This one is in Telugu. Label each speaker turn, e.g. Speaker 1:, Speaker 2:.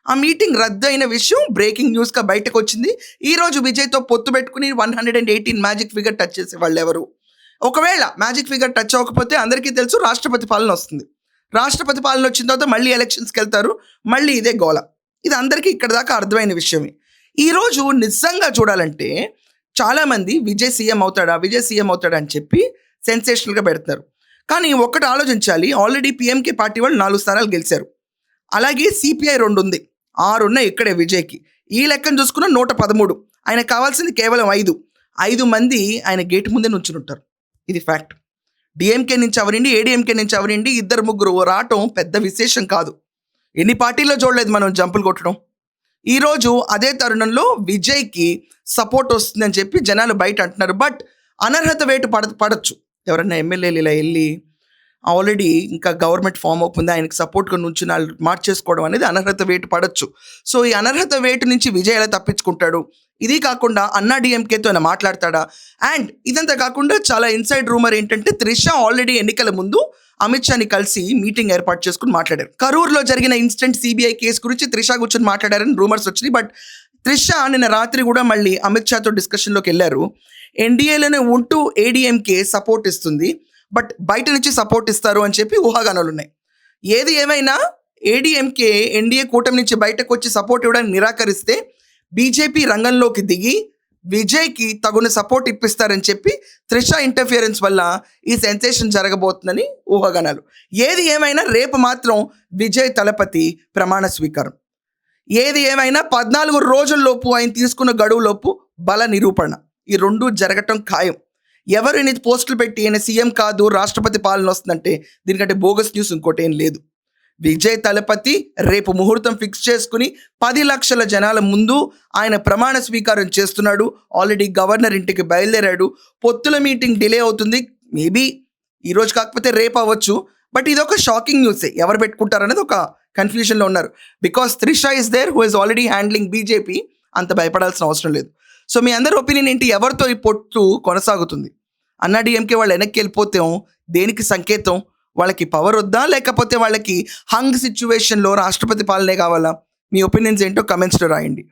Speaker 1: ఆ మీటింగ్ రద్దు అయిన విషయం బ్రేకింగ్ న్యూస్‌గా బయటకొచ్చింది. ఈరోజు విజయ్‌తో పొత్తు పెట్టుకొని 118 మ్యాజిక్ ఫిగర్ టచ్ చేసే వాళ్ళెవరు? ఒకవేళ మ్యాజిక్ ఫిగర్ టచ్ అవ్వకపోతే అందరికీ తెలుసు రాష్ట్రపతి పాలనొస్తుంది. రాష్ట్రపతి పాలనొచ్చిన తర్వాత మళ్ళీ ఎలక్షన్స్‌కెళ్తారు. మళ్ళీ ఇదే గోల. ఇది అందరికీ ఇక్కడి దాకా అర్థమైన విషయమే. ఈరోజు నిజంగా చూడాలంటే చాలామంది విజయ్ సీఎం అవుతాడా? విజయ్ సీఎం అవుతాడా? అని చెప్పి సెన్సేషనల్‌గా పెడుతున్నారు. కానీ ఒక్కటి ఆలోచించాలి. ఆల్రెడీ పీఎంకే పార్టీ వాళ్ళు 4 స్థానాలు గెలిచారు. అలాగే సిపిఐ 2 ఉంది. 6 ఉన్నాయి ఇక్కడే విజయ్‌కి. ఈ లెక్కన చూసుకున్న 113. ఆయనకు కావాల్సింది కేవలం 5. 5 మంది ఆయన గేట్ ముందే నుంచునుంటారు. ఇది ఫ్యాక్ట్. డీఎంకే నుంచి అవనండి, ఏడీఎంకే నుంచి అవనండి, ఇద్దరు ముగ్గురు రావటం పెద్ద విశేషం కాదు. ఎన్ని పార్టీల్లో చూడలేదు మనం జంపులు కొట్టడం. ఈరోజు అదే తరుణంలో విజయ్‌కి సపోర్ట్ వస్తుందని చెప్పి జనాలు బయట అంటున్నారు. బట్ అనర్హత వేటు పడొచ్చు. ఎవరన్నా ఎమ్మెల్యేలు ఇలా ఎళ్లి ఆల్రెడీ ఇంకా గవర్నమెంట్ ఫామ్ అవుతుంది, ఆయనకి సపోర్ట్‌గా నుంచుని ఆళ్ళు మార్చేసుకోవడం అనేది అనర్హత వేటు పడొచ్చు. సో, ఈ అనర్హత వేటు నుంచి విజయ్ ఎలా తప్పించుకుంటాడు? ఇది కాకుండా అన్నా డీఎంకేతో ఆయన మాట్లాడతాడా? అండ్ ఇదంతా కాకుండా చాలా ఇన్సైడ్ రూమర్ ఏంటంటే త్రిష ఆల్రెడీ ఎన్నికల ముందు అమిత్ షాని కలిసి మీటింగ్ ఏర్పాటు చేసుకొని మాట్లాడారు. కరూర్‌లో జరిగిన ఇన్సిడెంట్ సిబిఐ కేసు గురించి త్రిష కూర్చొని మాట్లాడారని రూమర్స్ వచ్చినాయి. బట్ త్రిష నిన్న రాత్రి కూడా మళ్ళీ అమిత్ షాతో డిస్కషన్‌లోకి ఎళ్లారు. ఎన్డీఏలోనే ఉంటూ ఏడీఎంకే సపోర్ట్ ఇస్తుంది. బట్ బయట నుంచి సపోర్ట్ ఇస్తారు అని చెప్పి ఊహాగానాలున్నాయి. ఏది ఏమైనా ఏడీఎంకే ఎన్డీఏ కూటమి నుంచి బయటకు వచ్చి సపోర్ట్ ఇవ్వడానికి నిరాకరిస్తే బీజేపీ రంగంలోకి దిగి విజయ్‌కి తగున సపోర్ట్ ఇప్పిస్తారని చెప్పి త్రిష ఇంటర్ఫియరెన్స్ వల్ల ఈ సెన్సేషన్ జరగబోతుందని ఊహాగానాలు. ఏది ఏమైనా రేపు మాత్రం విజయ్ తలపతి ప్రమాణ స్వీకారం. ఏది ఏమైనా 14 రోజుల్లోపు ఆయన తీసుకున్న గడువులోపు బల నిరూపణ. ఈ 2 జరగటం ఖాయం. ఎవరు ఇన్ని పోస్టులు పెట్టి ఈయన సీఎం కాదు, రాష్ట్రపతి పాలన వస్తుందంటే దీనికంటే బోగస్ న్యూస్ ఇంకోటేం లేదు. విజయ్ తలపతి రేపు ముహూర్తం ఫిక్స్ చేసుకుని 10 లక్షల జనాల ముందు ఆయన ప్రమాణ స్వీకారం చేస్తున్నాడు. ఆల్రెడీ గవర్నర్ ఇంటికి బయలుదేరాడు. పొత్తుల మీటింగ్ డిలే అవుతుంది. మేబీ ఈరోజు కాకపోతే రేపు అవ్వచ్చు. బట్ ఇది ఒక షాకింగ్ న్యూసే. ఎవరు పెట్టుకుంటారనేది ఒక కన్ఫ్యూజన్లో ఉన్నారు. Because Trisha is there who is already handling BJP. అంత భయపడాల్సిన అవసరం లేదు. సో మీ అందరి ఒపీనియన్ ఏంటి? ఎవరితో ఈ పొత్తు కొనసాగుతుంది? అన్నా డీఎంకే వాళ్ళు వెనక్కి వెళ్ళిపోతే దేనికి సంకేతం? వాళ్ళకి పవర్ వద్దా, లేకపోతే వాళ్ళకి హంగ్ సిచ్యువేషన్లో రాష్ట్రపతి పాలనే కావాలా? మీ ఒపీనియన్స్ ఏంటో కమెంట్స్లో రాయండి.